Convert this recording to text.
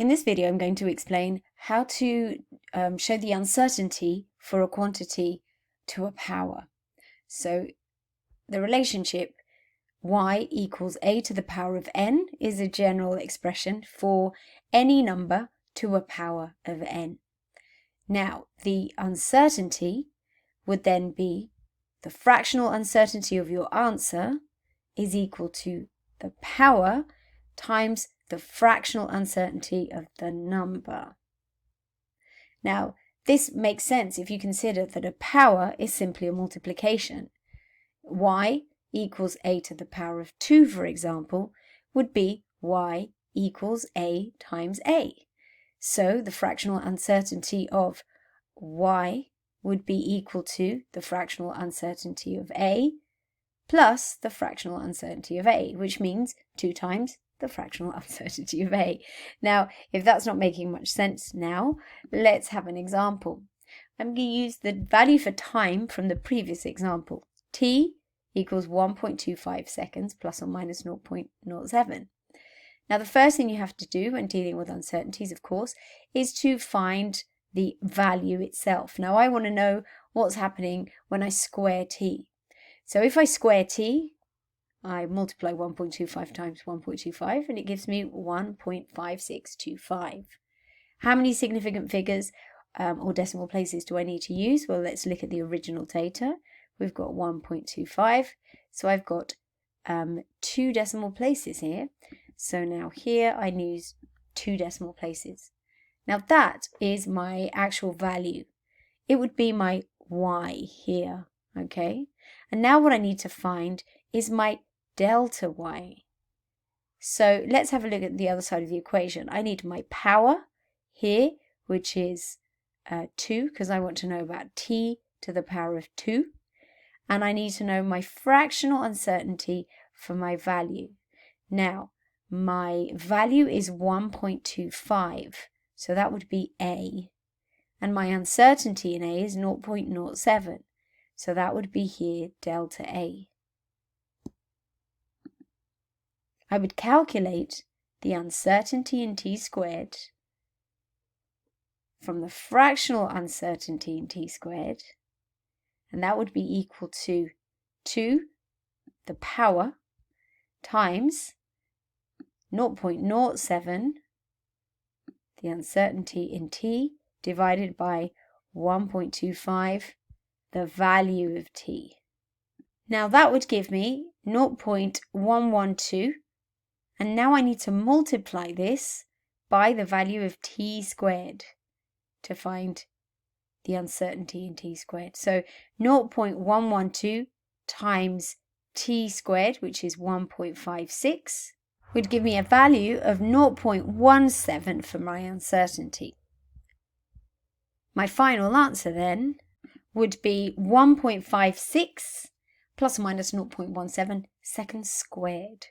In this video, I'm going to explain how to show the uncertainty for a quantity to a power. So the relationship y equals a to the power of n is a general expression for any number to a power of n. Now, the uncertainty would then be the fractional uncertainty of your answer is equal to the power times the fractional uncertainty of the number. Now, this makes sense if you consider that a power is simply a multiplication. Y equals a to the power of 2, for example, would be y equals a times a. So the fractional uncertainty of y would be equal to the fractional uncertainty of a plus the fractional uncertainty of a, which means 2 times the fractional uncertainty of a. Now, if that's not making much sense now, let's have an example. I'm going to use the value for time from the previous example. T equals 1.25 seconds plus or minus 0.07. Now, the first thing you have to do when dealing with uncertainties, of course, is to find the value itself. Now, I want to know what's happening when I square t. So if I square t, I multiply 1.25 times 1.25 and it gives me 1.5625. How many significant figures or decimal places do I need to use? Well, let's look at the original data. We've got 1.25, so I've got 2 decimal places here. So now here I use 2 decimal places. Now that is my actual value. It would be my y here, okay? And now what I need to find is my delta y. So let's have a look at the other side of the equation. I need my power here, which is 2, because I want to know about t to the power of 2. And I need to know my fractional uncertainty for my value. Now, my value is 1.25, so that would be a. And my uncertainty in a is 0.07, so that would be here delta a. I would calculate the uncertainty in t squared from the fractional uncertainty in t squared, and that would be equal to 2 the power times 0.07, the uncertainty in t, divided by 1.25, the value of t. Now that would give me 0.112, and now I need to multiply this by the value of t squared to find the uncertainty in t squared. So 0.112 times t squared, which is 1.56, would give me a value of 0.17 for my uncertainty. My final answer then would be 1.56 plus or minus 0.17 seconds squared.